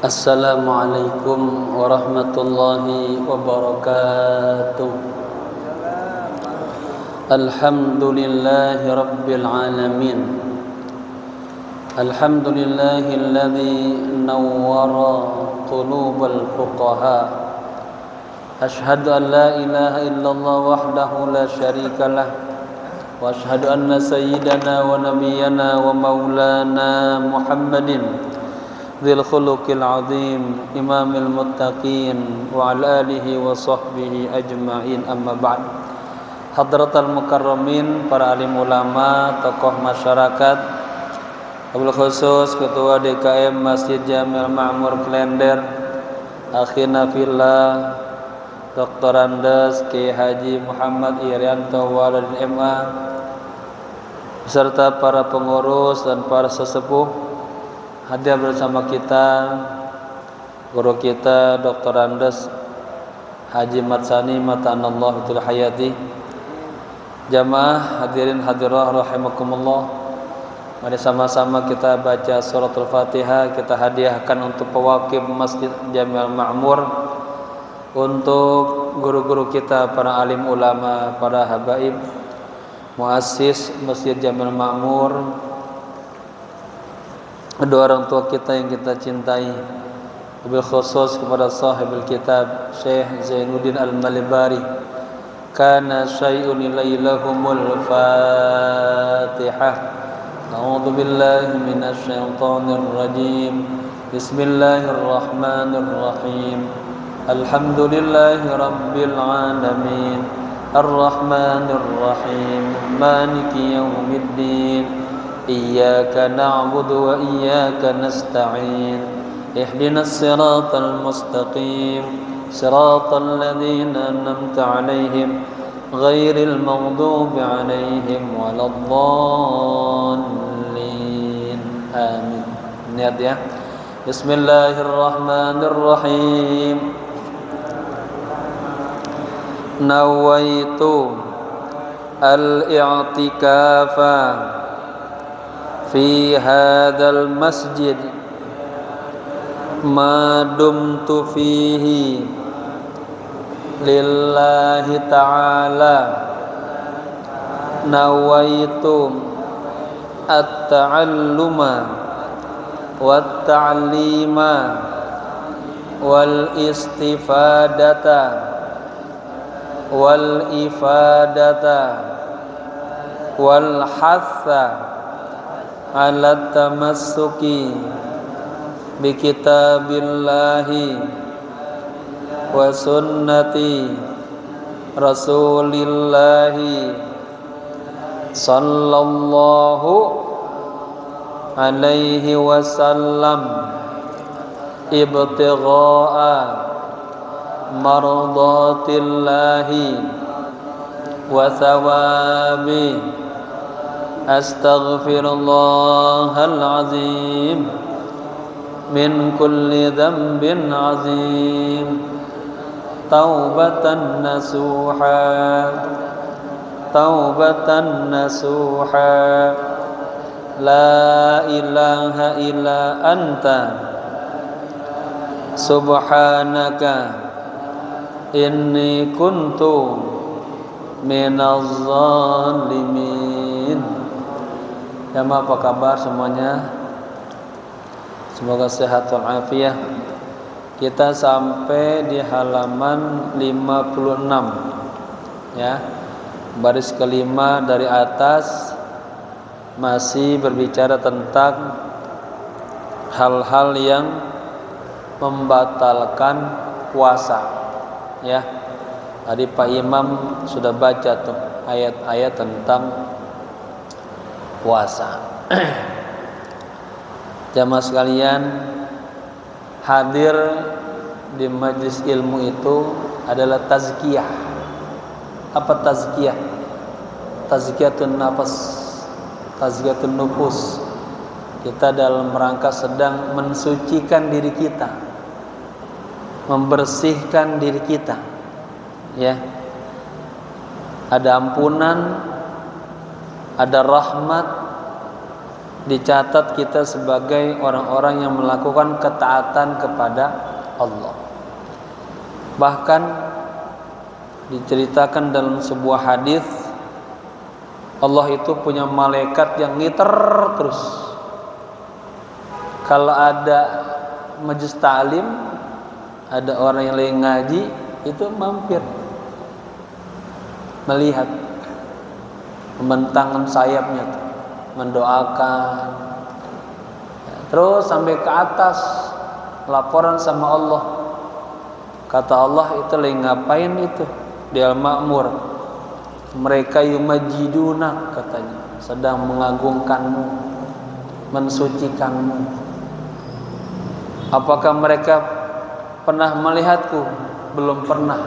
Assalamualaikum warahmatullahi wabarakatuh. Alhamdulillahi rabbil alamin. Alhamdulillahilladzi nawwara qulubal fuqaha. Ashhadu an la ilaha illallah wahdahu la syarikalah. Wa ashhadu anna sayyidana wa nabiyyana wa maulana Muhammadin dzil khuluqil azim imamil muttaqin wa ala alihi wa sahbihi ajma'in, amma ba'd. Hadratal mukarramin, para alim ulama, tokoh masyarakat, wabil khusus Ketua DKM Masjid Jamil Ma'mur Klender, akhina fillah Dr. Andes Kiai Haji Muhammad Irianto Walid MA, beserta para pengurus dan para sesepuh. Hadir bersama kita guru kita Dr. Andes Haji Matsani Matanallahu tul hayati. Jamaah hadirin hadirah rahimakumullah. Mari sama-sama kita baca suratul Fatihah, kita hadiahkan untuk pewakif Masjid Jamil Ma'mur, untuk guru-guru kita, para alim ulama, para habaib, muassis Masjid Jamil Ma'mur, kedua orang tua kita yang kita cintai, wabil khusus kepada sahibul kitab Syekh Zainuddin Al-Malibari. Kana syai'un ilailahumul Fatihah. A'udzu billahi minasy syaithanir rajim. Bismillahirrahmanirrahim. Alhamdulillahi rabbil alamin. Arrahmanir rahim. Maliki yaumiddin. Iyyaka na'budu wa iyyaka nasta'in. Ihdinas siratal mustaqim, siratal ladzina an'amta 'alaihim ghairil maghdubi 'alaihim waladdallin. Amin. Niat ya. Bismillahirrahmanirrahim. Nawaitu al-i'tikafa fi hadzal masjid ma dumtu fihi lillahi ta'ala. Nawaitu at-ta'alluma wat-ta'lima wal istifadata wal ifadata wal hatha ala tamassuki bi kitabillahi wa sunnati rasulillahi sallallahu alaihi wasallam ibtigha'a mardatillahi wa thawabi. Astaghfirullahal azim min kulli dhanbin azim. Taubatan nasuha, taubatan nasuha. La ilaha illa anta subhanaka inni kuntu minaz zalimin. Jamaah, apa kabar semuanya? Semoga sehat walafiat. Kita sampai di halaman 56 ya. Baris kelima dari atas, masih berbicara tentang hal-hal yang membatalkan puasa ya. Tadi Pak Imam sudah baca tuh ayat-ayat tentang puasa. Jamaah sekalian, hadir di majlis ilmu itu adalah tazkiyah. Apa tazkiyah? Tazkiyatun nafas, tazkiyatun nufus. Kita dalam rangka sedang mensucikan diri kita, membersihkan diri kita ya. Ada ampunan, ada rahmat, dicatat kita sebagai orang-orang yang melakukan ketaatan kepada Allah. Bahkan diceritakan dalam sebuah hadis, Allah itu punya malaikat yang ngiter terus. Kalau ada majelis ta'lim, ada orang yang lagi ngaji, itu mampir melihat, membentangkan sayapnya tuh, mendoakan, terus sampai ke atas laporan sama Allah. Kata Allah, itu lagi ngapain itu di Al-Ma'mur? Mereka yumajiduna, katanya, sedang mengagungkanmu, mensucikanmu. Apakah mereka pernah melihatku? Belum pernah.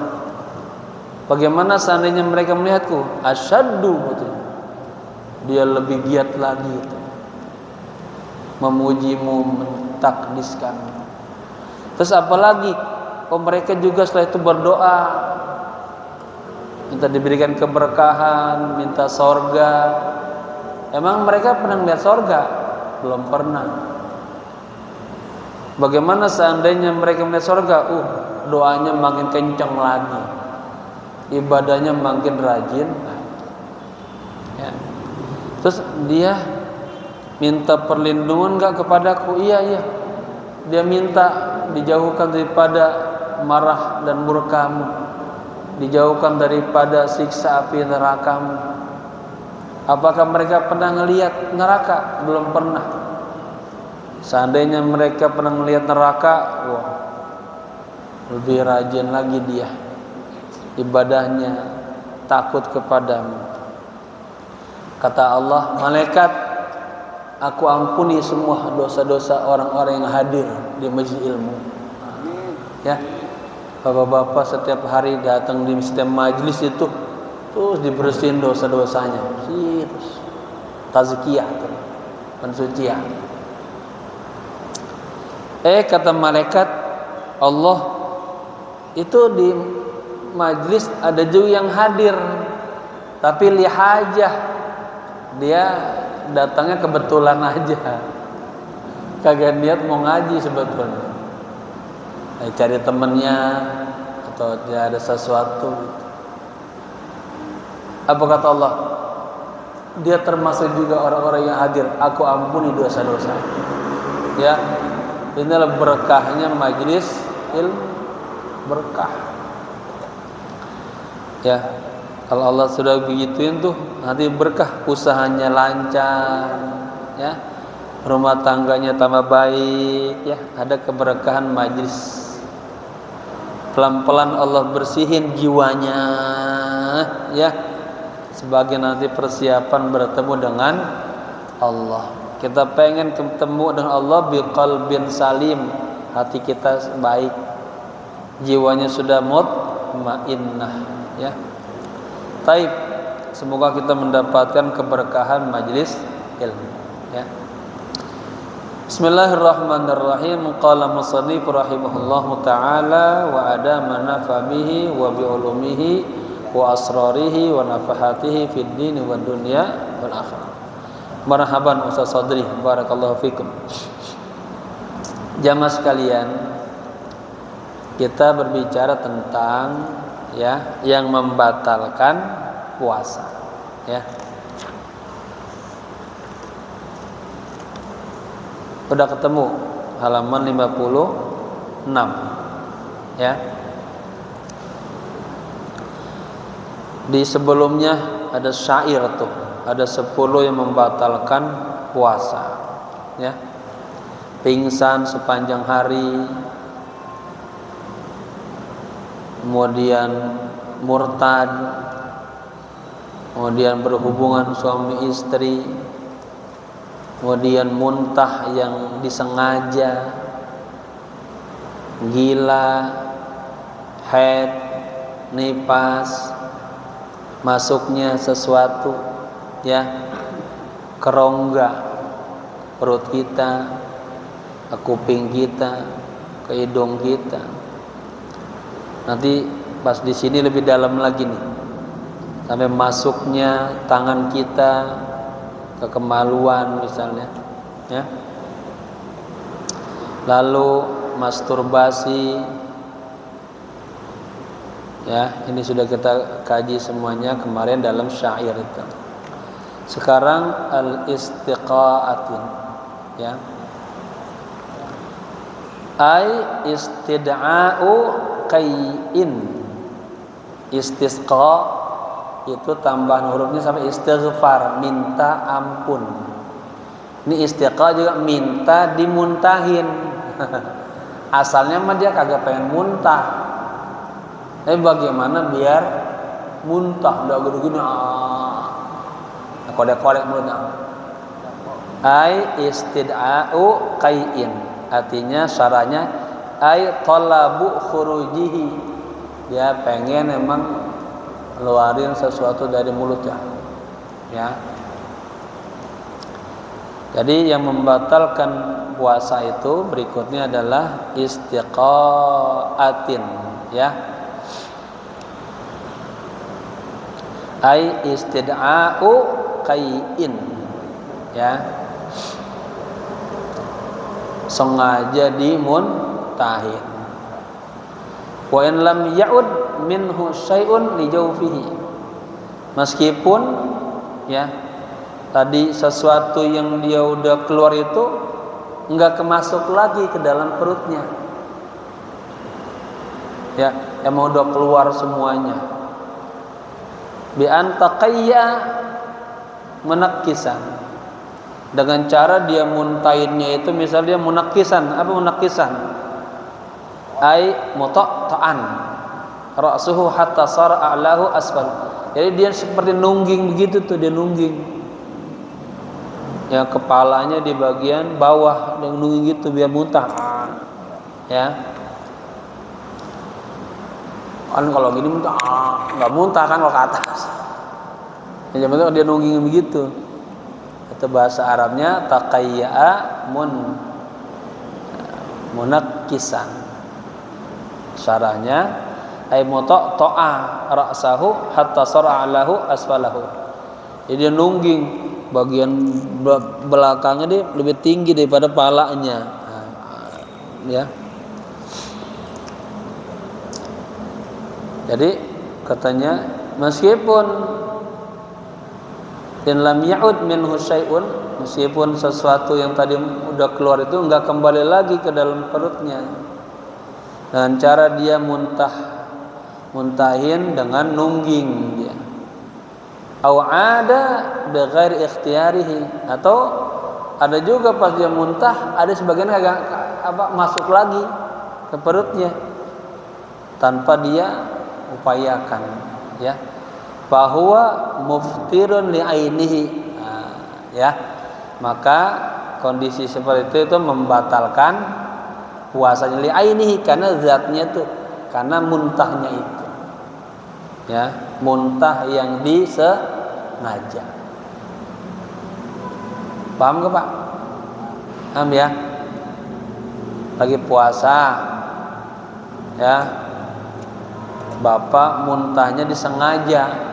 Bagaimana seandainya mereka melihatku? Asyaddu, katanya, dia lebih giat lagi itu, memujimu, mentakdiskanmu. Terus apalagi? Mereka juga setelah itu berdoa, minta diberikan keberkahan, minta sorga. Emang mereka pernah melihat sorga? Belum pernah. Bagaimana seandainya mereka melihat sorga? Doanya makin kencang lagi, ibadahnya makin rajin. Ya. Terus dia minta perlindungan gak kepadaku? Iya. Dia minta dijauhkan daripada marah dan murkamu, dijauhkan daripada siksa api nerakamu. Apakah mereka pernah ngelihat neraka? Belum pernah. Seandainya mereka pernah melihat neraka, lebih rajin lagi dia ibadahnya, takut kepadamu. Kata Allah, malaikat, aku ampuni semua dosa-dosa orang-orang yang hadir di majelis ilmu. Ya, bapak-bapak setiap hari datang di setiap majelis itu terus dibersihin dosa-dosanya, terus tazkiyah, pensucian. Kata malaikat Allah, itu di majelis ada juga yang hadir, tapi lihajah, dia datangnya kebetulan aja, kagak niat mau ngaji sebetulnya, cari temennya atau dia ada sesuatu. Apa kata Allah? Dia termasuk juga orang-orang yang hadir, aku ampuni dosa-dosa. Ya, inilah berkahnya majelis ilmu, berkah. Ya, kalau Allah sudah begituin tuh, nanti berkah, usahanya lancar, ya, rumah tangganya tambah baik, ya, ada keberkahan majelis. Pelan-pelan Allah bersihin jiwanya, ya, sebagai nanti persiapan bertemu dengan Allah. Kita pengen ketemu dengan Allah biqalbin salim, hati kita baik, jiwanya sudah mutmainnah, ya. Taib, semoga kita mendapatkan keberkahan majelis ilmu, ya. Bismillahirrahmanirrahim. Qala musannif rahimahullahu taala wa adama nafamihi wa bi ulumihi wa asrarihi wa nafahatihi fid din wa dunya wal akhirah. Marhaban Ustaz Sadri, barakallahu fikum. Jamaah sekalian, kita berbicara tentang, ya, yang membatalkan puasa, ya. Udah ketemu halaman 56, ya. Di sebelumnya ada syair tuh, ada 10 yang membatalkan puasa, ya. Pingsan sepanjang hari, kemudian murtad, kemudian berhubungan suami istri, kemudian muntah yang disengaja, gila, haid, nifas, masuknya sesuatu, ya, ke rongga perut kita, ke kuping kita, ke hidung kita. Nanti pas di sini lebih dalam lagi nih, sampai masuknya tangan kita ke kemaluan misalnya, ya. Lalu masturbasi, ya, ini sudah kita kaji semuanya kemarin dalam syair itu. Sekarang al-istiqaatin, ya. Ai istid'a'u qai'in. Istisqa itu tambahan hurufnya sampai istighfar, minta ampun. Ini istiqa juga minta dimuntahin. Asalnya mah dia kagak pengen muntah. Tapi bagaimana biar muntah? Udah gini korek-korek mulutnya. Ai istid'a'u qai'in. Artinya syarahnya ai talabu khurujihi. Dia pengen emang keluarin sesuatu dari mulutnya. Ya. Jadi yang membatalkan puasa itu berikutnya adalah istiqaatin, ya. Ai istid'a'u qai'in, ya. Sengaja dimuntahin. Wa in lam ya'ud minhu syai'un li jawfihi. Meskipun, ya, tadi sesuatu yang dia udah keluar itu enggak kemasuk lagi ke dalam perutnya, ya, emang udah keluar semuanya. Bi antaqayya munakkisan, dengan cara dia muntahinnya itu misalnya dia munakkisan. Apa munakkisan? Ai muta'an ra'suhu hatta sara a'lahu asfal. Jadi dia seperti nungging begitu tuh, dia nungging. Ya, kepalanya di bagian bawah dan nungging gitu biar muntah. Ya. Kan kalau gini muntah, enggak muntah kan kalau ke atas. Ya, yang penting dia nungging begitu. Itu bahasa Arabnya taqayya'a munakkisan. Syarahnya ay muta'ta'a ra'sahu hatta sar'a lahu asfalahu. Jadi dia nungging bagian belakangnya dia lebih tinggi daripada palanya. Ya. Jadi katanya meskipun in lam ya'ud minhu syai'un, meskipun sesuatu yang tadi udah keluar itu enggak kembali lagi ke dalam perutnya, dengan cara dia muntahin dengan nungging dia. Au ada bi ghairi ikhtiyarihi, atau ada juga pas dia muntah ada sebagian agak masuk lagi ke perutnya tanpa dia upayakan, ya. Bahwa muftirun li ainihi, ya, maka kondisi seperti itu membatalkan puasanya li ainihi, karena zatnya itu, karena muntahnya itu, ya, muntah yang disengaja. Paham ke Pak? Paham ya? Lagi puasa, ya, bapak muntahnya disengaja,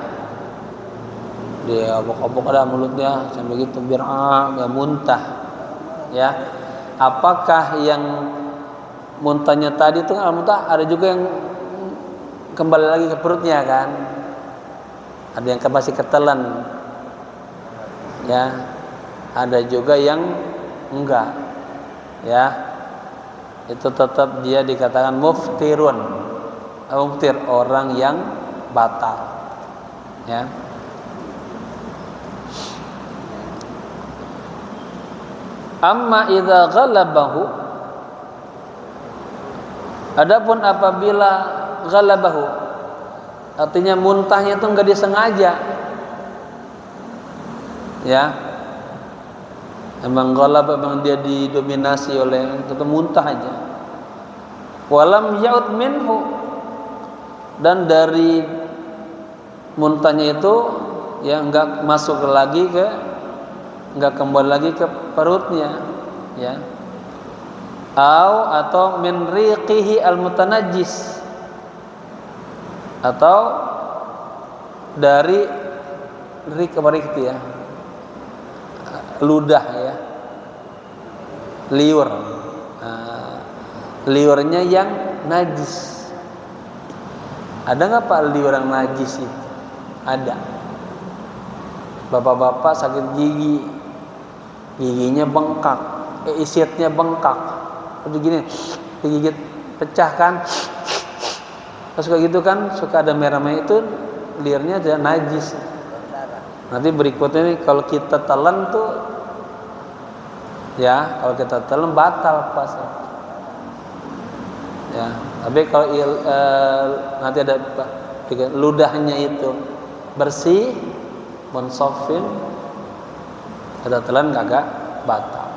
dia obok-obok ada mulutnya sampai gitu biar nggak muntah, ya. Apakah yang muntahnya tadi itu muntah, ada juga yang kembali lagi ke perutnya kan, ada yang masih ketelan, ya, ada juga yang enggak, ya. Itu tetap dia dikatakan muftirun, muftir, orang yang batal, ya. Amma idza ghalabahu, adapun apabila ghalabahu, artinya muntahnya itu enggak disengaja, ya, emang ghalab, emang dia didominasi oleh tetap muntah aja. Walam ya'ud minhu, dan dari muntahnya itu ya enggak masuk lagi ke, enggak kembali lagi ke perutnya, ya. Atau min riqihi al-mutanajjis, atau dari rik itu ya, ludah, ya, liur. Liurnya yang najis. Ada nggak Pak liur yang najis itu? Ada. Bapak-bapak sakit gigi, giginya bengkak, isitnya bengkak, terus gini, digigit, pecah kan? Terus kayak gitu kan, suka ada merah-merah, itu liurnya aja najis. Nanti berikutnya nih, kalau kita telan tuh, ya, kalau kita telan batal puasa. Ya, tapi kalau nanti ada ludahnya itu bersih, mensofin, kita telan kagak batal.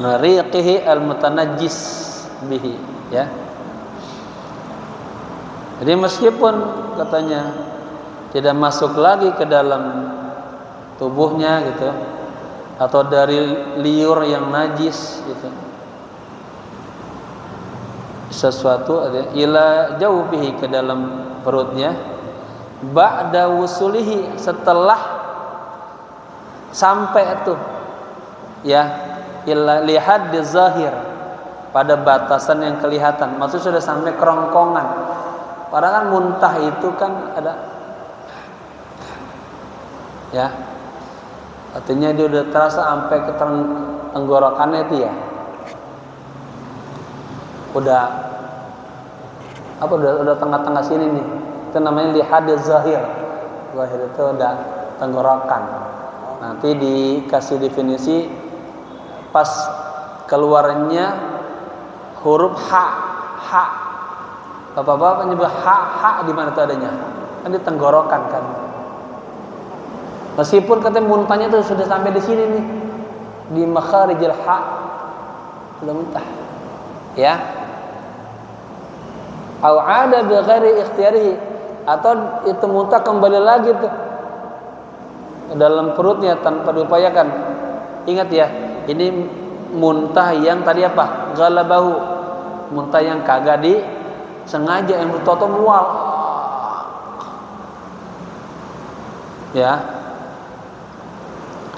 Nariqihi al-mutanajjis bihi, ya. Jadi meskipun katanya tidak masuk lagi ke dalam tubuhnya gitu, atau dari liur yang najis gitu, sesuatu ada ila jaufihi ke dalam perutnya, ba'da wusulihi setelah sampai itu, ya, ila lihad zahir pada batasan yang kelihatan, maksudnya sudah sampai kerongkongan. Padahal kan muntah itu kan ada, ya, artinya dia udah terasa sampai ke tenggorokannya itu ya, udah apa, udah tengah-tengah sini nih, itu namanya lihad zahir. Zahir itu udah tenggorokan. Nanti dikasih definisi pas keluarnya huruf ha. Bapak-bapak nyebut ha di mana itu adanya? Kan di tenggorokan kan. Meskipun katanya muntahnya itu sudah sampai di sini nih, di makharijil ha, sudah muntah, ya. Au ada bi ghairi ikhtiyarihi, atau itu muntah kembali lagi tuh ke dalam perutnya tanpa diupayakan. Ingat ya, ini muntah yang tadi apa? Ghalabahu, muntah yang kagak disengaja, yang bertoto mual, ya.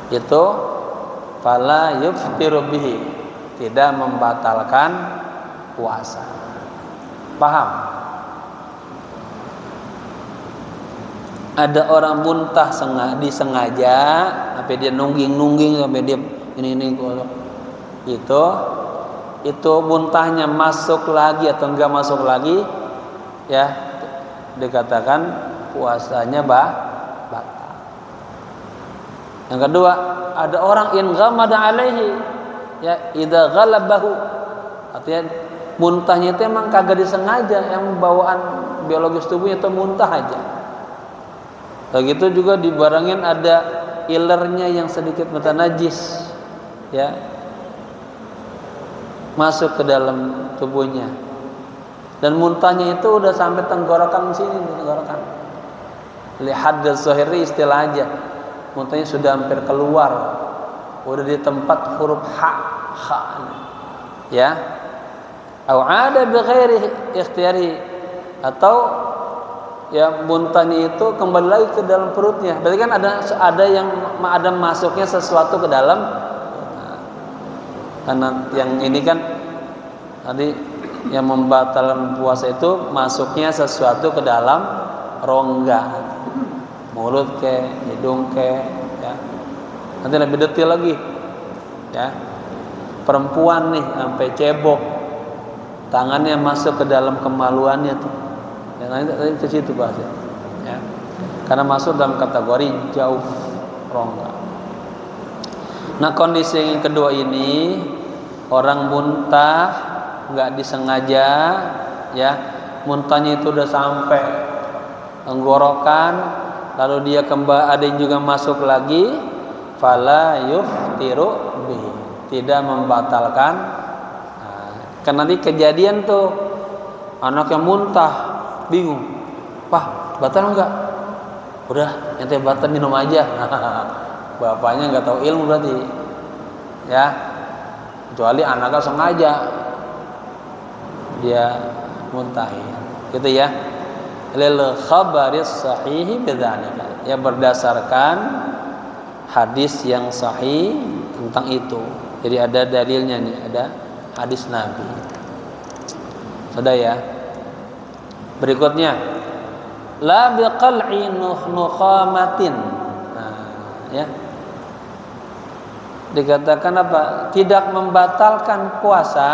Itu fala yuftiru bihi, tidak membatalkan puasa. Paham? Ada orang muntah disengaja, sampai dia nungging sampai dia ini itu muntahnya masuk lagi atau enggak masuk lagi, ya, dikatakan puasanya batal. Yang kedua, ada orang in ghamada alaihi, ya, idza ghalabahu, artinya muntahnya itu emang kagak disengaja, yang bawaan biologis tubuhnya itu muntah aja. Begitu juga dibarengin ada ilernya yang sedikit mutanajis, ya, masuk ke dalam tubuhnya, dan muntahnya itu udah sampai tenggorokan sini, tenggorokan. Lihat zahiri istilah aja, muntahnya sudah hampir keluar, udah di tempat huruf ha, ya. Au ada bi ghairi ikhtiyari, atau ya muntahnya itu kembali lagi ke dalam perutnya. Berarti kan ada yang ada masuknya sesuatu ke dalam. Karena yang ini kan tadi yang membatalkan puasa itu masuknya sesuatu ke dalam rongga, mulut ke, hidung ke, ya. Nanti lebih detail lagi, ya. Perempuan nih sampai cebok, tangannya masuk ke dalam kemaluannya tuh, ya, nanti ke situ bahasa, ya. Karena masuk dalam kategori jauh rongga. Nah, kondisi yang kedua ini, orang muntah nggak disengaja, ya, muntahnya itu udah sampai tenggorokan, lalu dia kembali, ada yang juga masuk lagi, fala yuftiru bihi, tidak membatalkan. Kan nanti kejadian tuh anak yang muntah bingung, Pak, batal enggak? Udah, ente batal, minum aja. Bapaknya nggak tahu ilmu berarti, ya, kecuali anaknya sengaja dia muntahin, gitu ya. Lil khabaris sahihi bidzalika, ya, berdasarkan hadis yang sahih tentang itu. Jadi ada dalilnya nih, ada hadis Nabi. Sudah ya. Berikutnya, la biqal'i nukhamatin. Nah, ya. Dikatakan apa? Tidak membatalkan puasa,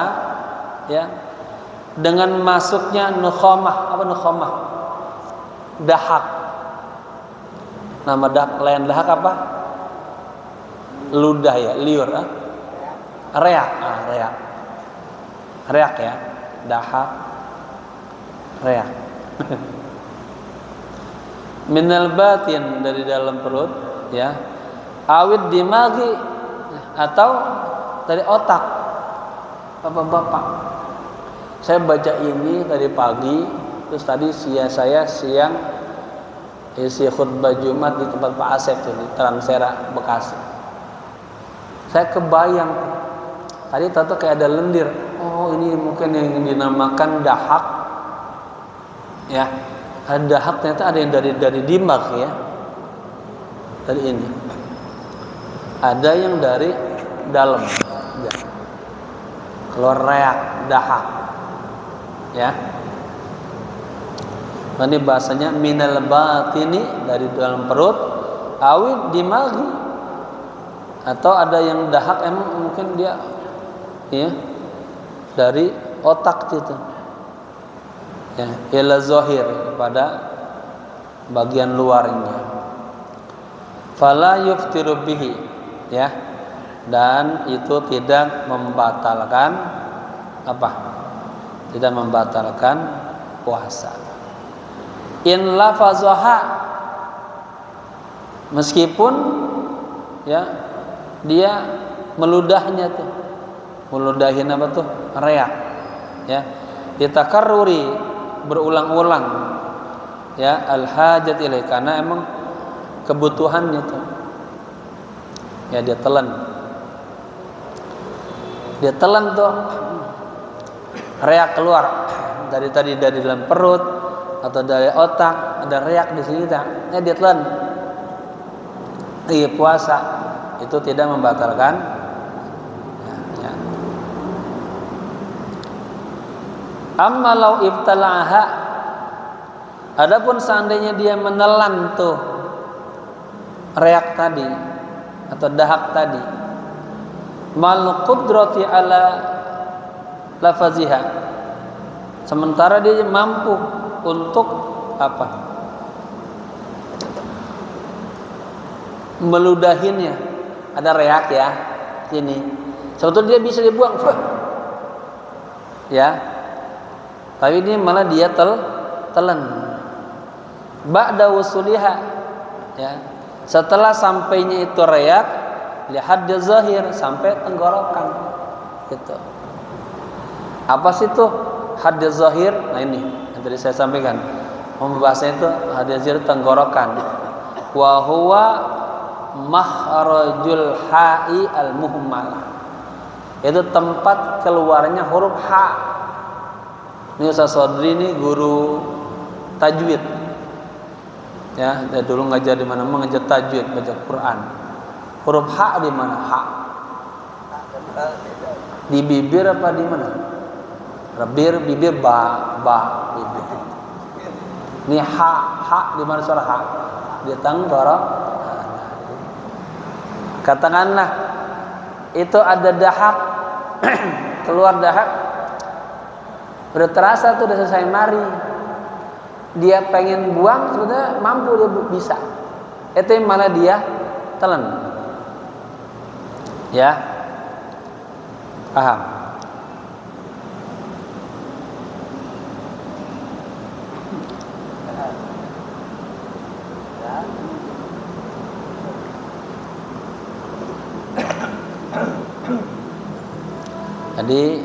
ya, dengan masuknya nukhamah. Apa nukhamah? Dahak. Nama dahak lain dahak apa? Ludah ya, liur. Reak. Reak. Reak ya. Dahak. Reak. Minal batin, dari dalam perut, ya. Awid dimagi, atau dari otak. Bapak-bapak, saya baca ini tadi pagi, terus tadi saya siang isi khutbah Jumat di tempat Pak Asep di Transera Bekasi. Saya kebayang tadi tato kayak ada lendir. Oh, ini mungkin yang dinamakan dahak. Ya, ada dahak, ternyata ada yang dari dimag ya. Dari ini. Ada yang dari dalam. Ya. Keluar reak, dahak. Ya. Ini bahasanya minal batini, dari dalam perut, awid dimagi, atau ada yang dahak emang mungkin dia ya dari otak gitu. Ya, ila zahir, pada bagian luarnya. Fala yuftiru bihi, ya. Dan itu tidak membatalkan apa? Tidak membatalkan puasa. In lafazaha, meskipun ya dia meludahnya tuh, meludahin apa tuh, reak, ya, ditakarruri, berulang-ulang, ya, al hajat ilaih, karena emang kebutuhannya tuh, ya, dia telan tuh, reak keluar dari dalam perut atau dari otak, ada reak di sini, ya, dia telan. Iya, puasa itu tidak membatalkan. Ya. Amma law ibtala'aha, adapun seandainya dia menelan tuh reak tadi atau dahak tadi, mal qudrati ala lafaziha, sementara dia mampu untuk apa? Meludahinnya. Ada reak ya sini. Sebetulnya dia bisa dibuang. Ya. Tapi ini malah dia telan. Ba'da wusuliha, ya. Setelah sampainya itu reak, lihat dia zahir sampai tenggorokan. Gitu. Apa sih itu hadis zahir? Nah ini yang tadi saya sampaikan. Pembahasannya itu hadis zahir tenggorokan. Wa huwa makhrajul ha'i al-muhmalah. Itu tempat keluarnya huruf ha. Ini Ustaz Sodri ini guru tajwid. Ya, dia dulu ngajar di mana? Ngajar tajwid, baca Quran. Huruf ha di mana? Ha. Di bibir apa di mana? Bibir ba bibir. Ini ha di mana suara ha? Di tenggorok. Katakanlah itu ada dahak, keluar dahak, udah terasa tuh, udah selesai mari, dia pengen buang sudah mampu, dia bisa. Itu yang malah dia telan. Ya, paham? Jadi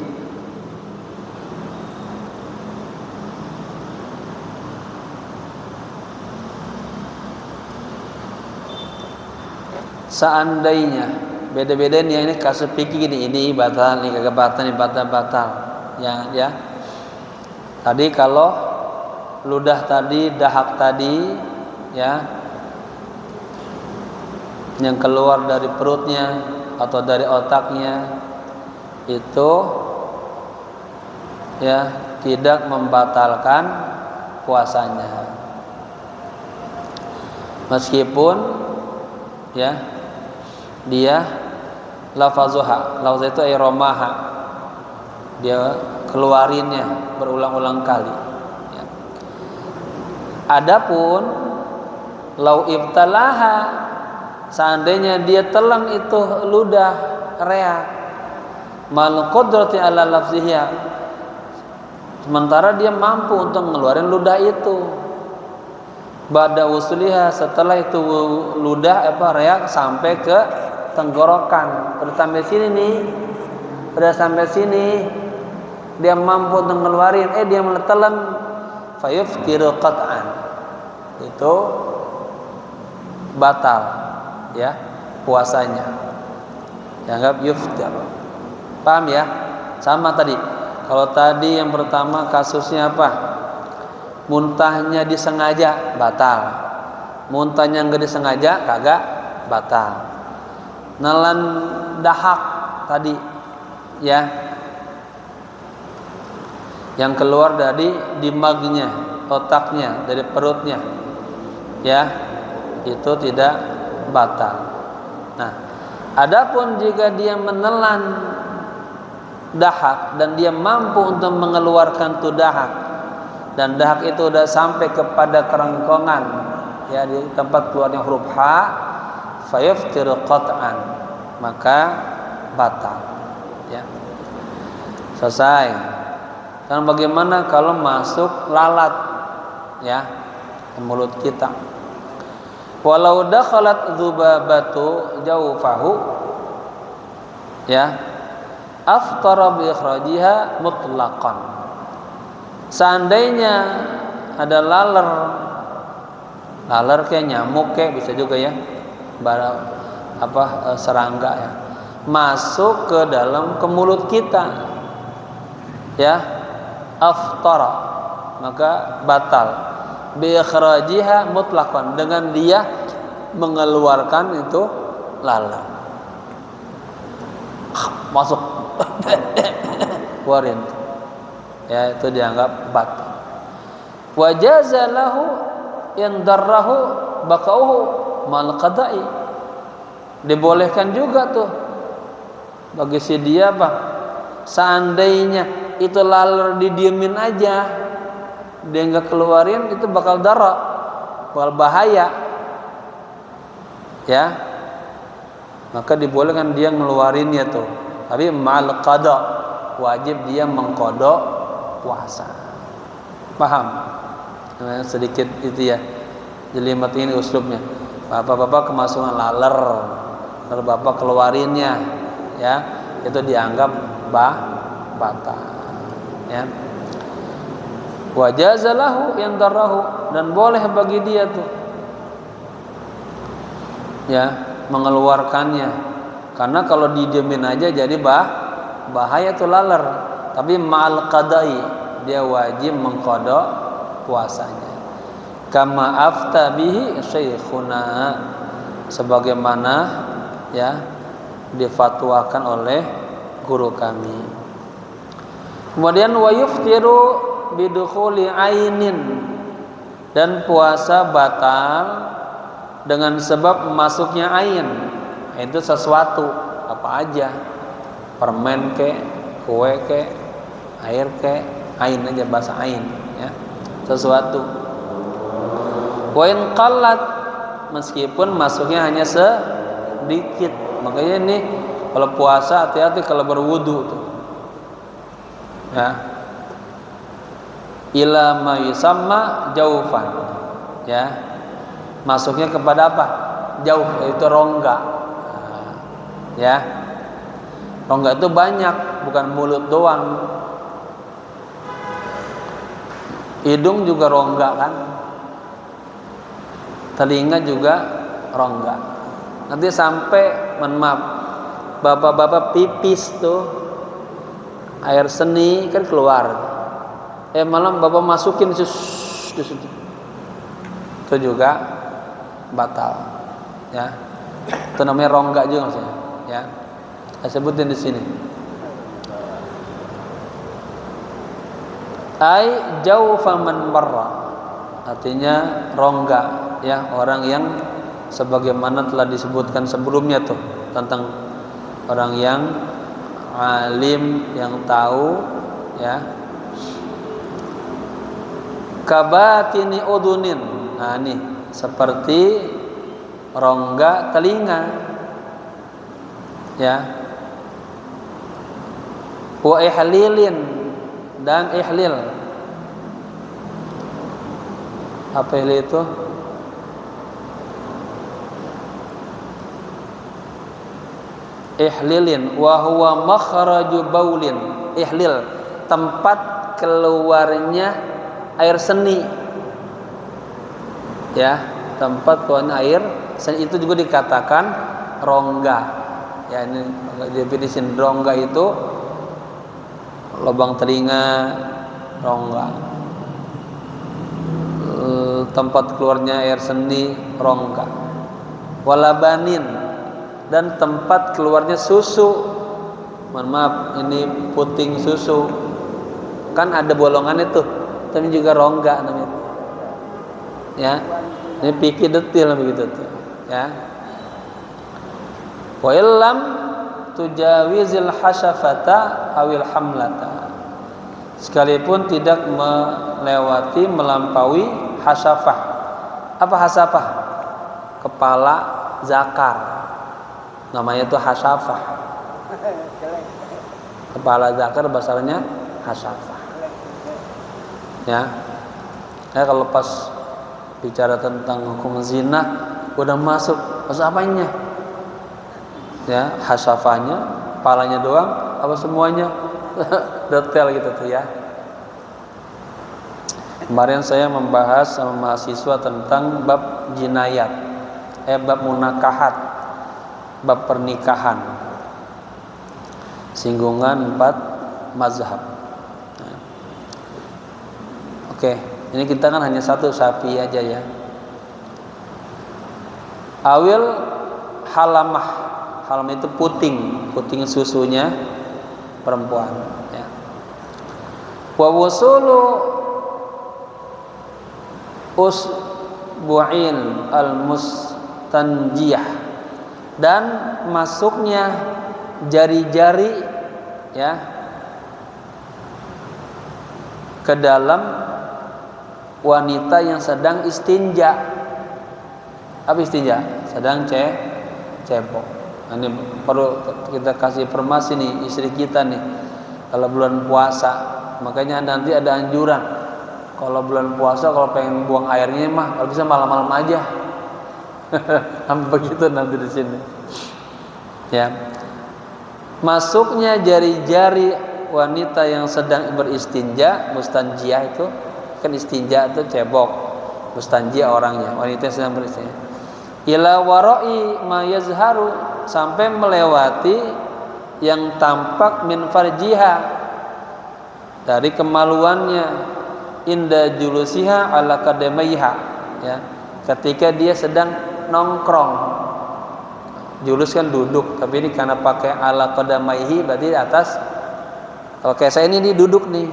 seandainya beda-beda nih, ini kasus fikih gini, ini batal, ini kagak batal, ini batal. Ya. Tadi kalau ludah tadi, dahak tadi, ya, yang keluar dari perutnya atau dari otaknya itu ya tidak membatalkan puasanya. Meskipun ya dia lafazuha, lafaz itu romaha, dia keluarinnya berulang-ulang kali ya. Adapun lau ibtalaha, seandainya dia telan itu ludah rea mal qudrati ala lafziha, sementara dia mampu untuk ngeluarin ludah itu ba'da usuliha, setelah itu ludah rea sampai ke tenggorokan, udah sampai sini nih, udah sampai sini dia mampu untuk ngeluarin, dia menelan, fayuftiru qat'an, itu batal ya puasanya, dianggap yuftir. Paham ya? Sama tadi. Kalau tadi yang pertama kasusnya apa? Muntahnya disengaja, batal. Muntahnya enggak disengaja, kagak batal. Nelan dahak tadi ya, yang keluar dari dimagnya, otaknya, dari perutnya ya, itu tidak batal. Nah, adapun jika dia menelan dahak dan dia mampu untuk mengeluarkan tu dahak, dan dahak itu sudah sampai kepada kerongkongan ya, di tempat keluarnya huruf ha, fayuftiru qat'an, maka batal ya. Selesai. Dan bagaimana kalau masuk lalat ya ke mulut kita? Walau dakhalat dzubabatu jawfahu ya, aftara bi ikhrajiha mutlaqan. Seandainya ada laler kayak nyamuk kayak bisa juga ya, serangga ya, masuk ke dalam ke mulut kita ya, aftara, maka batal bi ikhrajiha mutlaqan, dengan dia mengeluarkan itu laler, masuk keluarin ya, itu dianggap batal. Wa jaza lahu in darrahu baqauhu mal qada'i, dibolehkan juga tuh bagi si dia seandainya itu laler didiemin aja, dia nggak keluarin, itu bakal darah, bakal bahaya ya, maka dibolehkan dia ngeluarinnya tuh, tapi mal qada, wajib dia mengqada puasa. Paham? Sedikit itu ya, jelimet ini uslubnya. Bapak-bapak kemasukan laler, lalu bapak keluarinnya ya, itu dianggap batal ya. Wa jazalahu yang darahu, dan boleh bagi dia tuh ya mengeluarkannya, karena kalau didiemin aja jadi bahaya tuh laler, tapi ma'al qada'i, dia wajib mengqada puasanya. Kama afta bihi syekhuna, sebagaimana ya difatwakan oleh guru kami. Kemudian wa yuftiru bidukhuli ainin, dan puasa batal dengan sebab masuknya ain. Itu sesuatu apa aja, permen ke, kue ke, air ke, ain aja, bahasa ain ya, sesuatu. Wa in qallat, meskipun masuknya hanya sedikit. Makanya ini kalau puasa hati-hati kalau berwudu tuh ya, ila ma yusamma jaufan ya, masuknya kepada apa? Jauh, itu rongga ya. Rongga itu banyak, bukan mulut doang. Hidung juga rongga kan, telinga juga rongga. Nanti sampai, maaf, bapak-bapak pipis tuh, air seni kan keluar, malam bapak masukin di situ, itu juga batal ya. Itu namanya rongga juga maksudnya ya. Saya sebutin di sini. Ai jaufa man marra, artinya rongga, ya, orang yang sebagaimana telah disebutkan sebelumnya tuh tentang orang yang alim, yang tahu, ya. Kabatini udunin, nah ini seperti rongga telinga, ya. Wa ihlilin, dan ihlil. Apa ihlil itu? Ihlilin wa huwa makhraju baulin. Ihlil, tempat keluarnya air seni, ya, tempat keluarnya air seni, itu juga dikatakan rongga, ya. Ini definisi rongga itu lubang telinga, rongga. Tempat keluarnya air seni, rongga. Walabanin, dan tempat keluarnya susu. Mohon maaf, ini puting susu, kan ada bolongan itu, tapi juga rongga namanya, ya. Ini pikir detail begitu tuh, ya. Wa illam tujawizil hasyafata awil hamlata, sekalipun tidak melewati, melampaui hasyafah. Apa hasyafah? Kepala zakar, namanya itu hasyafah. Kepala zakar bahasanya hasyafah, ya. Kalau pas bicara tentang hukum zina udah masuk apanya, ya, hasyafahnya, kepalanya doang apa semuanya? Detail gitu tuh, ya. Kemarin saya membahas sama mahasiswa tentang bab jinayat, bab munakahat, bab pernikahan, singgungan 4 mazhab. Nah. Oke, ini kita kan hanya satu sapi aja, ya. Awil halamah, halam itu puting susunya perempuan, ya. Wa wusulu usbu'il al-mustanjiyah, dan masuknya jari-jari, ya, ke dalam wanita yang sedang istinja. Apa istinja? Sedang cebok. Ini perlu kita kasih informasi nih, istri kita nih, kalau bulan puasa, makanya nanti ada anjuran, kalau bulan puasa kalau pengen buang airnya mah kalau bisa malam-malam aja. Begitu nanti di sini, ya. Masuknya jari-jari wanita yang sedang beristinja, mustanjiyah itu kan, istinja itu cebok, mustanjiyah orangnya, wanita yang sedang beristinja. Ila warai ma yazharu, sampai melewati yang tampak min farjiha, dari kemaluannya, inda julusiha ala kadamaiha, ya, ketika dia sedang nongkrong. Julus kan duduk, tapi ini karena pakai ala kadamaihi berarti di atas. Kalau kayak saya ini duduk nih,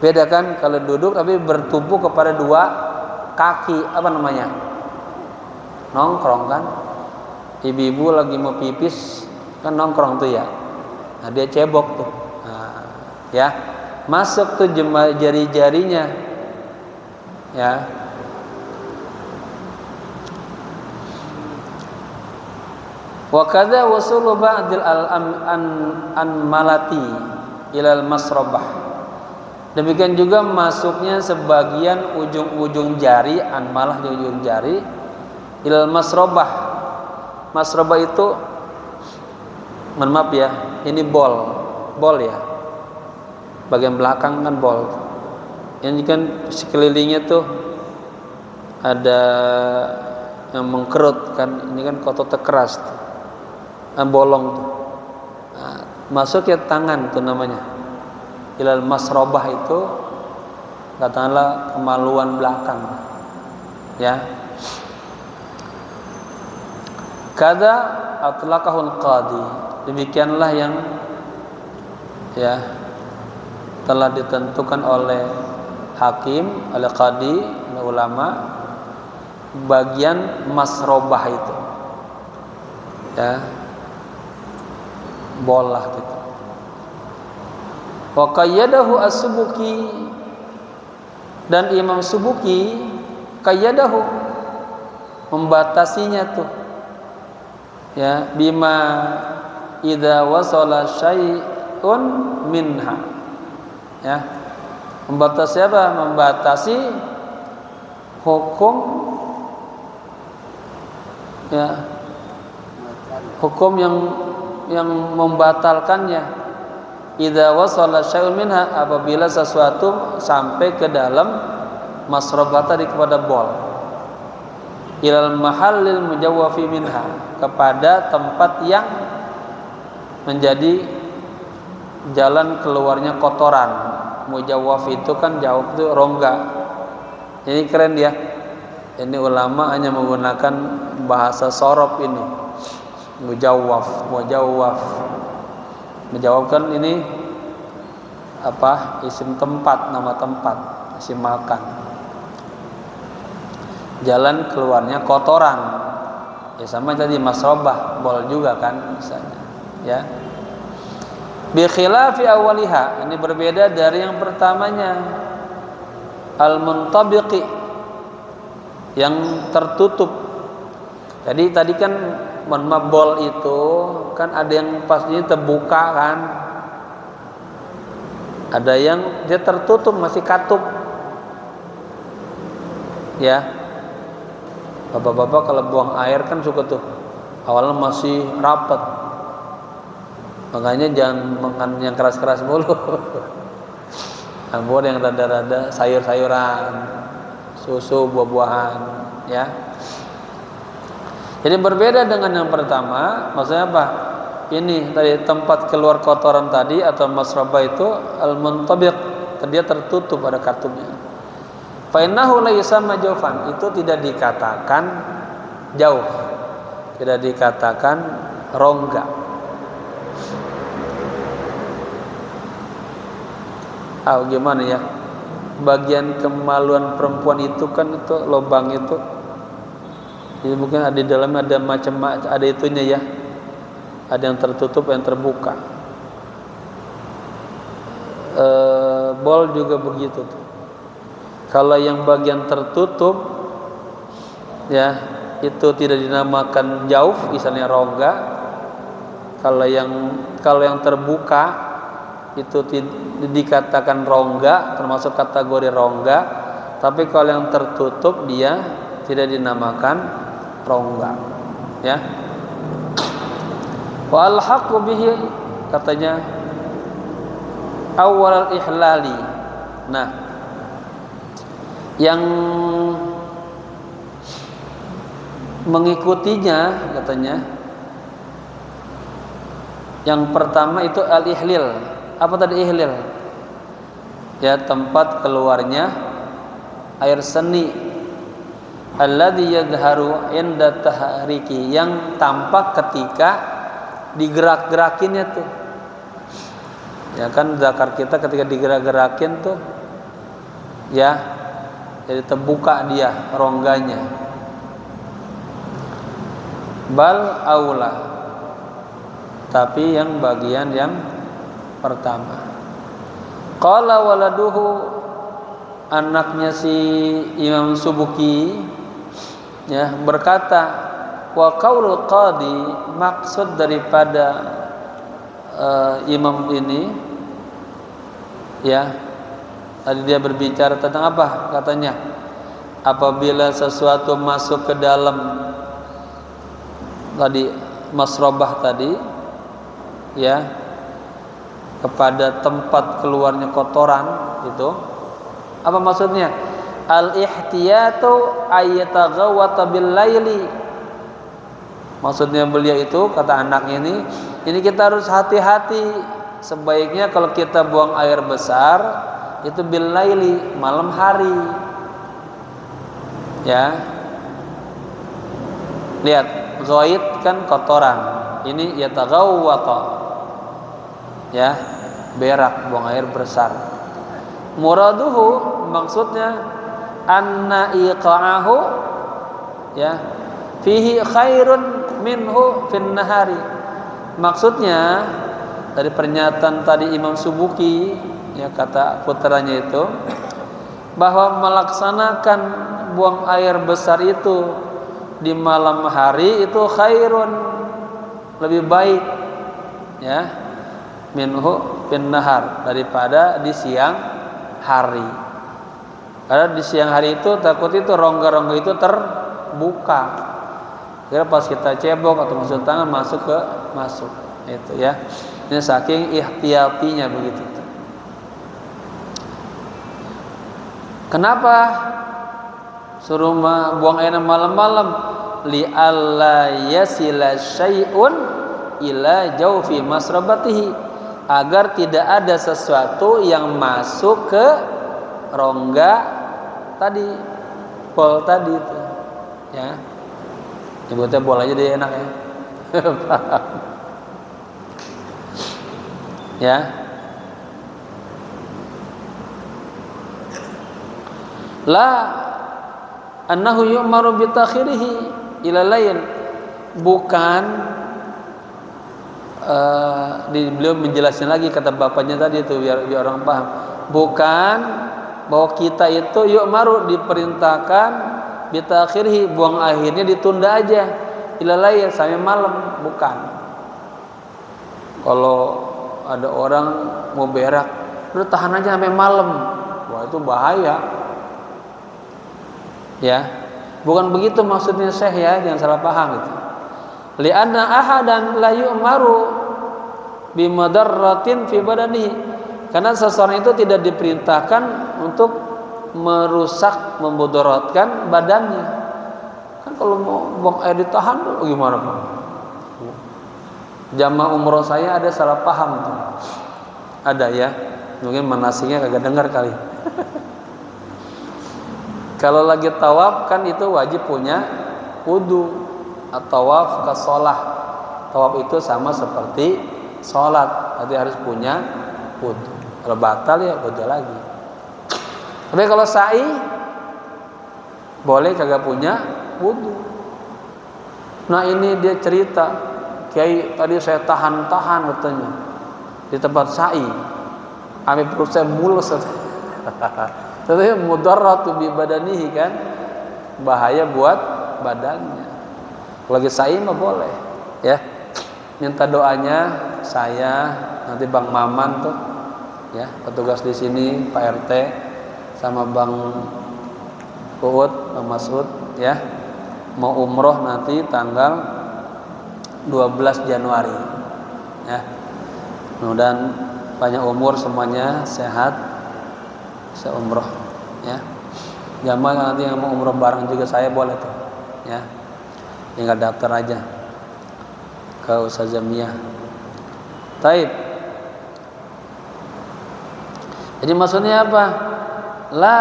beda kan kalau duduk tapi bertumpu kepada 2 kaki, apa namanya, nongkrong kan. Ibu-ibu lagi mau pipis kan nongkrong tuh, ya. Nah, dia cebok tuh, nah, ya, masuk tuh jari-jarinya, ya. Wa kadza wasulu ba'dil an-malati ilal masrabah, demikian juga masuknya sebagian ujung-ujung jari, anmalah di ujung jari, ilal masrabah. Masrabah itu, mohon maaf ya, ini bol, ya. Bagian belakang kan bol. Ini kan sekelilingnya tuh ada yang mengkerut kan, ini kan ototnya keras tuh, bolong tuh. Nah, masuk ya tangan tuh namanya. Ilal masrabah itu katakanlah kemaluan belakang, ya. Kada atlaqahul qadi, Demikianlah yang ya telah ditentukan oleh hakim, oleh qadi, oleh ulama, bagian masrobah itu ya, bolah gitu. Wa qayyadahu as-Subuki, dan Imam Subuki qayyadahu, membatasinya tuh ya, bima idza wasala syai'un minha ya. Membatasi apa? Membatasi hukum ya, hukum yang membatalkannya. Idza wasala syai'un minha, apabila sesuatu sampai ke dalam masrabah tadi, kepada bol, ilal mahallil mujawwafi minha, kepada tempat yang menjadi jalan keluarnya kotoran. Mujawwaf itu kan, jawab itu rongga. Ini keren dia. Ini ulama hanya menggunakan bahasa sorof ini. Mujawwaf. Menjawab kan ini apa? Isim tempat, nama tempat, isim makan. Jalan keluarnya kotoran. Ya sama tadi masrobah, bol juga kan misalnya. Ya. Bi khilafi awwaliha, ini berbeda dari yang pertamanya. Al-muntabiqi, yang tertutup. Jadi tadi kan bol itu kan ada yang pastinya terbuka kan, ada yang dia tertutup, masih katup ya. Bapak-bapak kalau buang air kan suka tuh awalnya masih rapat, makanya jangan makan yang keras-keras mulu. Buat yang rada-rada sayur-sayuran, susu, buah-buahan ya. Jadi berbeda dengan yang pertama. Maksudnya apa? Ini tadi tempat keluar kotoran tadi atau masrabah itu al-muntabiq, dia tertutup pada katupnya. Fa innahu la yusamma jawfan, itu tidak dikatakan jauh, tidak dikatakan rongga. Gimana ya? Bagian kemaluan perempuan itu kan itu lubang itu. Jadi mungkin ada di dalamnya ada macam-macam, ada itunya ya. Ada yang tertutup, yang terbuka. Bol juga begitu tuh. Kalau yang bagian tertutup ya, itu tidak dinamakan jauf, misalnya rongga. Kalau yang terbuka itu dikatakan rongga, termasuk kategori rongga. Tapi kalau yang tertutup dia tidak dinamakan rongga ya. Wa al-haqqu bihi, katanya awal al-ihlali. Nah, yang mengikutinya katanya yang pertama itu al-ihlil. Apa tadi ihlil? Ya, tempat keluarnya air seni. Alladzi yadhharu inda tahriki, yang tampak ketika digerak-gerakinnya tuh. Ya kan zakar kita ketika digerak-gerakin tuh ya, jadi terbuka dia rongganya. Bal aula, tapi yang bagian yang pertama. Qala waladuhu, anaknya si Imam Subuki ya berkata, wa qaulul qadi, maksud daripada imam ini ya, tadi dia berbicara tentang apa? Katanya apabila sesuatu masuk ke dalam tadi masrobah tadi ya, kepada tempat keluarnya kotoran itu, apa maksudnya? Al-ihtiyatu ayyataghawwata bil laili. Maksudnya beliau itu, kata anak ini kita harus hati-hati. Sebaiknya kalau kita buang air besar itu bil laili, malam hari. Ya. Lihat, ghaid kan kotoran. ini yataghawwata, ya, berak, buang air besar. Muraduhu, maksudnya anna iqa'ahu, ya, fihi khairun minhu fin nahari. Maksudnya dari pernyataan tadi Imam Subuki, ya, kata putranya itu, bahwa melaksanakan buang air besar itu di malam hari itu khairun, lebih baik, ya, minhu fin nahar, daripada di siang hari. Karena di siang hari itu takut itu rongga-rongga itu terbuka. Kira pas kita cebok atau masuk tangan masuk itu, ya. Ini saking ihtiyatinya begitu. Kenapa suruh buang air malam-malam? Li alla yasila syai'un ila jawfi masrabatihi, agar tidak ada sesuatu yang masuk ke rongga tadi, bol tadi itu, ya. Nyebutnya bol aja deh, enak, ya. Ya. La annahu yu'maru bi takhirihi ila lail, bukan beliau menjelaskan lagi kata bapaknya tadi itu biar orang paham, bukan bahwa kita itu yu'maru diperintahkan bi takhirihi, buang akhirnya ditunda aja ila lail sampai malam, bukan. Kalau ada orang mau berak, udah tahan aja sampai malam, wah itu bahaya. Ya, bukan begitu maksudnya Syekh, ya, jangan salah paham itu. Li'anna ahadan la yu'maru bimadarratin fi badanihi, karena seseorang itu tidak diperintahkan untuk merusak, memudaratkan badannya. Kan kalau mau buang air ditahan, gimana Pak? Jamaah umroh saya ada salah paham tuh. Ada, ya, mungkin manasiknya kagak dengar kali. Kalau lagi tawaf kan itu wajib punya wudu. At-tawaf ka shalah. Tawaf itu sama seperti salat, berarti harus punya wudu. Kalau batal ya wudu lagi. Tapi kalau sa'i boleh kagak punya wudu. Nah, ini dia cerita, Kiai tadi saya tahan-tahan katanya di tempat sa'i. Ame perut saya mulus. Tapi mudarratu bi badanihi, kan, bahaya buat badannya. Kalau lagi sa'i mah boleh, ya. Minta doanya saya, nanti Bang Maman tuh, ya, petugas di sini, Pak RT sama Bang Uud, Bang Masud, ya, mau umroh nanti tanggal 12 Januari, ya. Mudah-mudahan panjang umur semuanya, sehat, bisa umroh, ya. Jamaah nanti yang mau umroh bareng juga saya boleh tuh, ya. Tinggal daftar aja ke Ustazah Mia. Taib. Jadi maksudnya apa? La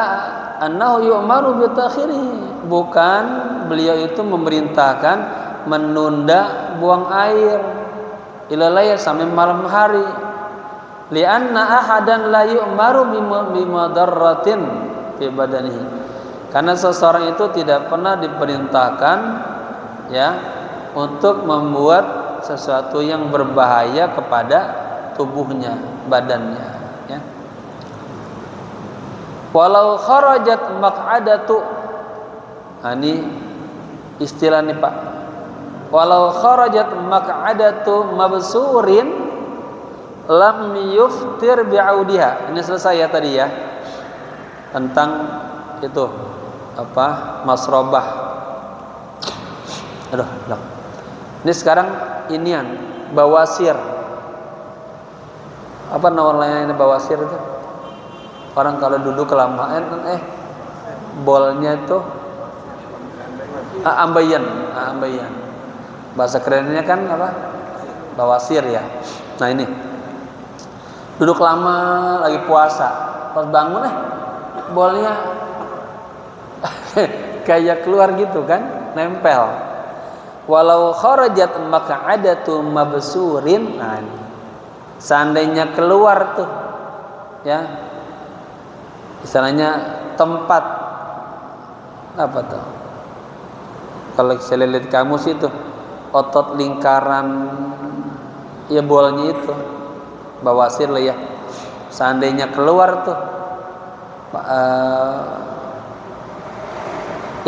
annahu yu'maru bi takhirihi, bukan beliau itu memerintahkan menunda buang air ila layl sampai malam hari. Li'anna ahadan la yu'maru bimadarratin fi badanihi, karena seseorang itu tidak pernah diperintahkan, ya, untuk membuat sesuatu yang berbahaya kepada tubuhnya, badannya, ya. Walau kharajat maq'adatu, ini istilah nih Pak. Walau kharajat maq'adatu mabsurin lam yuftir bi'audiha. Ini selesai ya tadi, ya, tentang itu apa, masrobah. Aduh. Ini sekarang inian bawasir. Apa namanya bawasir itu? Orang kalau duduk kelamaan bolnya itu ambeien. Bahasa kerennya kan apa? Bawasir, ya. Nah, ini duduk lama lagi puasa, pas bangun bolnya kayak keluar gitu kan, nempel. Walau kharajat maq'adatu mabsurin. Nah, seandainya keluar tuh ya, istilahnya tempat apa tuh, kalau saya lihat kamus itu otot lingkaran ya bolnya itu bawasir lah ya, seandainya keluar tuh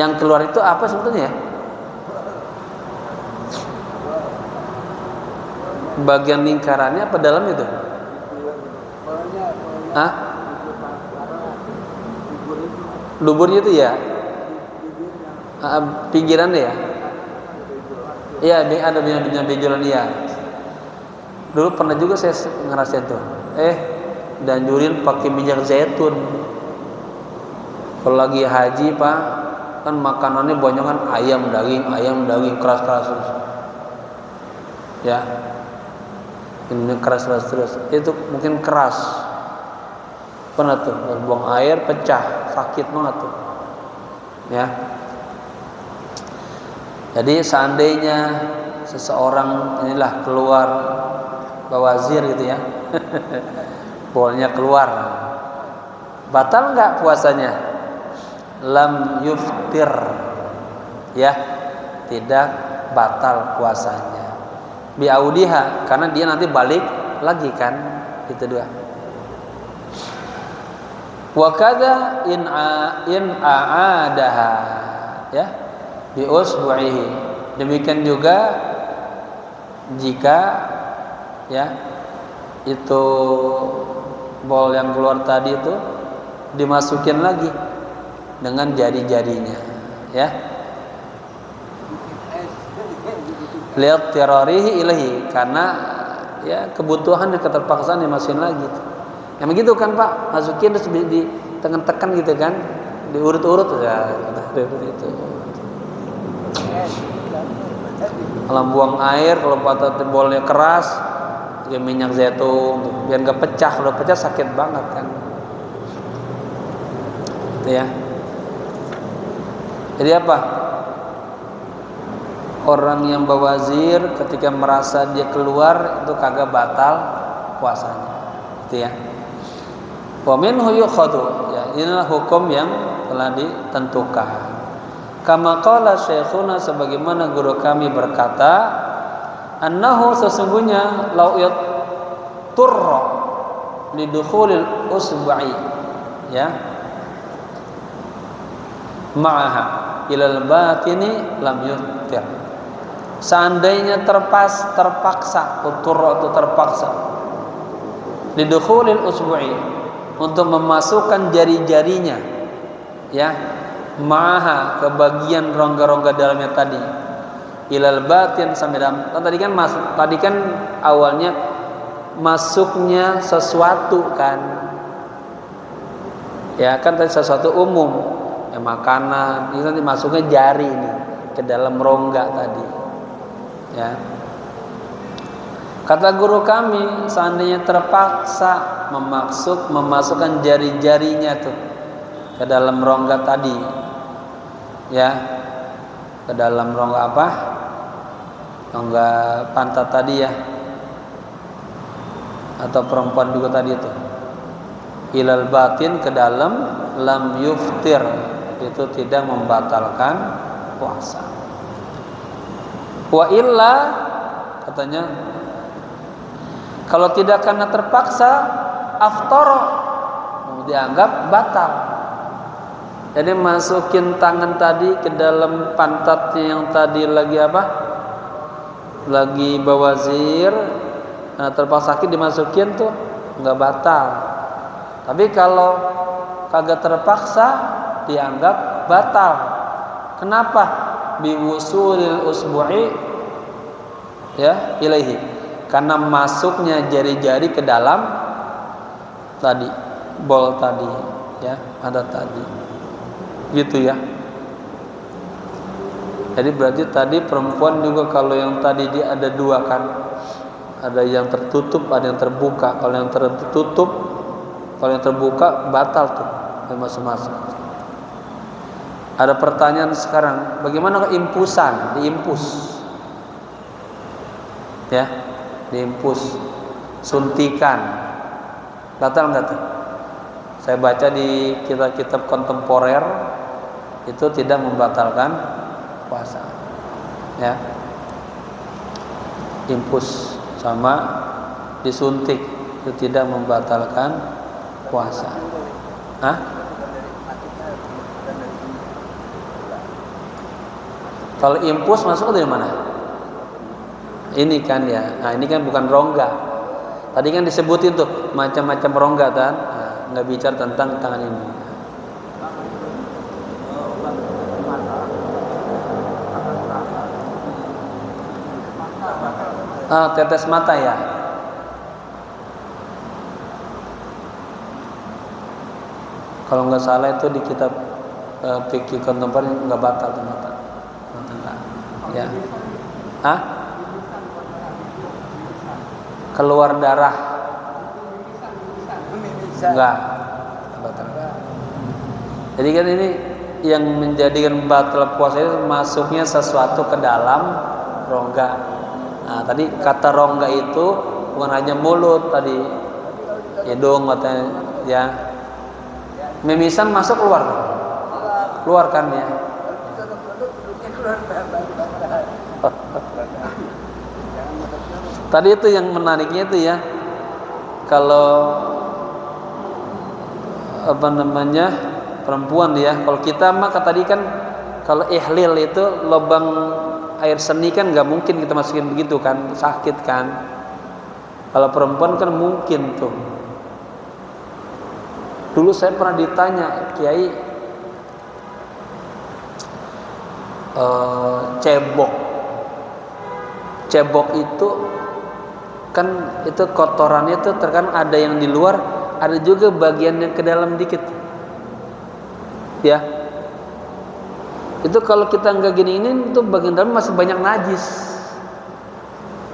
yang keluar itu apa sebetulnya ya, bagian lingkarannya apa dalam itu? Hah? Duburnya itu ya? Pinggiran ya? Iya, ada benjolan ya. Dulu pernah juga saya ngerasain tuh. Dianjurin pakai minyak zaitun. Kalau lagi haji Pak, kan makanannya banyak kan ayam daging keras-keras terus. Ya. Ini keras terus. Itu mungkin keras. Pernah tuh buang air pecah, sakit banget tuh. Ya. Jadi seandainya seseorang inilah keluar bawazir gitu ya. Bolnya keluar. Batal enggak puasanya? Lam yuftir. Ya, tidak batal puasanya. Biaudiha, karena dia nanti balik lagi kan, itu dua. Wa kadza in aadaha, ya, bi usbu'ihi. Demikian juga jika ya itu bol yang keluar tadi itu dimasukin lagi dengan jari-jarinya, ya. Lihat terorihi ilahi, karena ya kebutuhan dan keterpaksaan dimasukin lagi. Yang begitu kan Pak, masukin terus ditekan-tekan gitu kan, diurut-urut ya, itu. Kalau buang air, kalau patah bolnya keras, pakai minyak zaitun biar nggak pecah. Kalau pecah sakit banget kan, itu ya. Jadi apa? Orang yang bawazir ketika merasa dia keluar itu kagak batal puasanya, gitu ya. Wa minhu yukhadhu, ya, inilah hukum yang telah ditentukan. Kama qala syekhuna, sebagaimana guru kami berkata, annahu, sesungguhnya, lau turra lidukhulil usbu'i, ya, ma'aha ilal batini lam yuftir. Seandainya terpaksa utur atau terpaksa lidukhulil usbu'i, untuk memasukkan jari-jarinya, ya, ma'aha, ke bagian rongga-rongga dalamnya tadi, ilal batin, sampai dalam. Tadi kan awalnya masuknya sesuatu kan, ya kan, tadi sesuatu umum, ya, makanan, ini nanti masuknya jari ini ke dalam rongga tadi, ya. Kata guru kami, seandainya terpaksa memasukkan jari-jarinya tuh ke dalam rongga tadi, ya, ke dalam rongga apa? Rongga pantat tadi ya, atau perempuan juga tadi itu. Ilal batin, ke dalam, lam yuftir, itu tidak membatalkan puasa. Wa illa, katanya, kalau tidak karena terpaksa, aftara, dianggap batal. Jadi masukin tangan tadi ke dalam pantatnya yang tadi lagi apa? Lagi bawazir, terpaksa sakit dimasukin tuh nggak batal. Tapi kalau kagak terpaksa dianggap batal. Kenapa? Biwusulil usbu'i, ya, ilaihi, karena masuknya jari-jari ke dalam tadi, bol tadi, ya, ada tadi, gitu ya. Jadi berarti tadi perempuan juga, kalau yang tadi dia ada dua kan, ada yang tertutup, ada yang terbuka. Kalau yang tertutup, kalau yang terbuka batal tuh, masuk-masuk. Ada pertanyaan sekarang, bagaimana impusan, diimpus, ya, diinfus, suntikan, batal nggak tuh? Saya baca di kitab-kitab kontemporer itu tidak membatalkan puasa, ya. Infus sama disuntik itu tidak membatalkan puasa. Hah? Kalau infus masuk dari mana? Ini kan ya. Nah, ini kan bukan rongga. Tadi kan disebutin tuh macam-macam rongga kan. Nah, nggak bicara tentang tangan ini. Tetes mata ya. Kalau nggak salah itu di kitab fikih kontemporer nggak batal tuh mata. Ya. Hah? Keluar darah. Enggak. Batal. Jadi kan ini yang menjadikan batal puasa itu masuknya sesuatu ke dalam rongga. Nah, tadi kata rongga itu bukan hanya mulut tadi, hidung katanya, ya. Mimisan masuk keluar, keluar kan ya. Tadi itu yang menariknya itu ya, kalau apa namanya perempuan ya, kalau kita mah tadi kan kalau ihlil itu lubang air seni kan nggak mungkin kita masukin begitu kan, sakit kan. Kalau perempuan kan mungkin tuh. Dulu saya pernah ditanya, Kiai, cebok itu kan itu kotorannya itu terkadang ada yang di luar, ada juga bagian yang ke dalam dikit, ya. Itu kalau kita nggak gini itu bagian dalam masih banyak najis,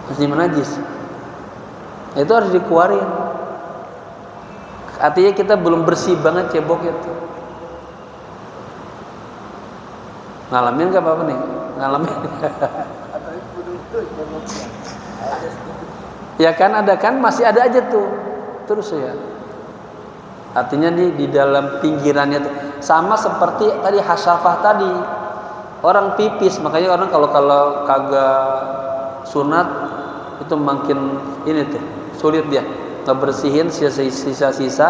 masih menajis. Itu harus dikeluarin. Artinya kita belum bersih banget cebok itu. Ngalamin nggak apa-apa nih? Ngalamin. Ya kan ada kan masih ada aja tuh terus ya. Artinya di dalam pinggirannya tuh sama seperti tadi hasyafah tadi. Orang pipis, makanya orang kalau kagak sunat itu makin ini tuh sulit dia ngebersihin sisa-sisa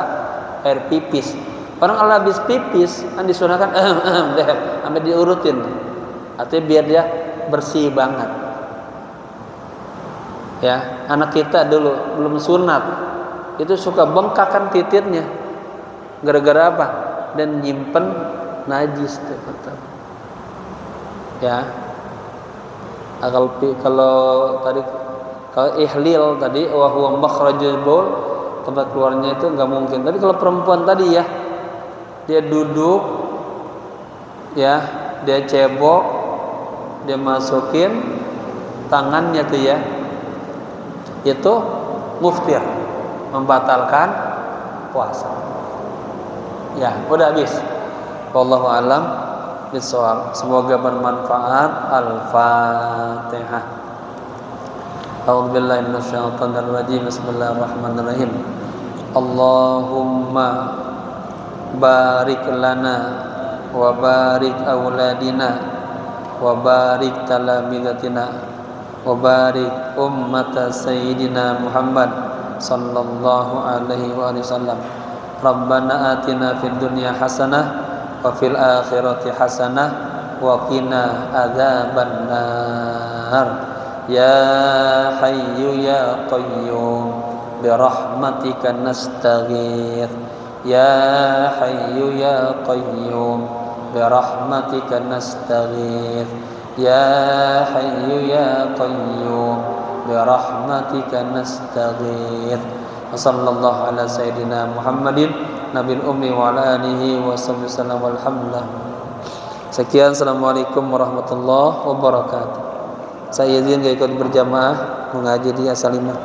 air pipis. Orang kalau habis pipis kan disunahkan deh sampai diurutin. Artinya biar dia bersih banget. Ya, anak kita dulu belum sunat itu suka bengkak kan titiknya. Gara-gara apa? Dan nyimpen najis tuh betul. Ya. Kalau tadi kalau ihlil tadi wa huwa makhrajul baul, tempat keluarnya itu enggak mungkin. Tapi kalau perempuan tadi ya, dia duduk ya, dia cebok, dia masukin tangannya tuh ya. Itu muftir, membatalkan puasa. Ya, udah habis. Wallahu a'lam bishawab. Semoga bermanfaat. Al-Fatihah. A'udzubillahi minasyaitonir rajim. Bismillahirrahmanirrahim. Allahumma barik lana wa barik auladina wa barik talamidatina wa barik ummata sayyidina Muhammad sallallahu alaihi wasallam. Rabbana atina fid dunya hasanah wa fil akhirati hasanah wa qina adzabannar. Ya hayyu ya qayyum bi rahmatika nastaghith. Ya hayyu ya qayyum bi rahmatika nastaghith. Ya hayyu ya qayyum bi rahmatika nastaghith. Wassallallahu ala sayyidina Muhammadin nabil ummi wa ala alihi wa sallam walhamdulillah. Sekian, assalamualaikum warahmatullahi wabarakatuh. Saya izin gak ikut berjamaah mengaji di Asalimah.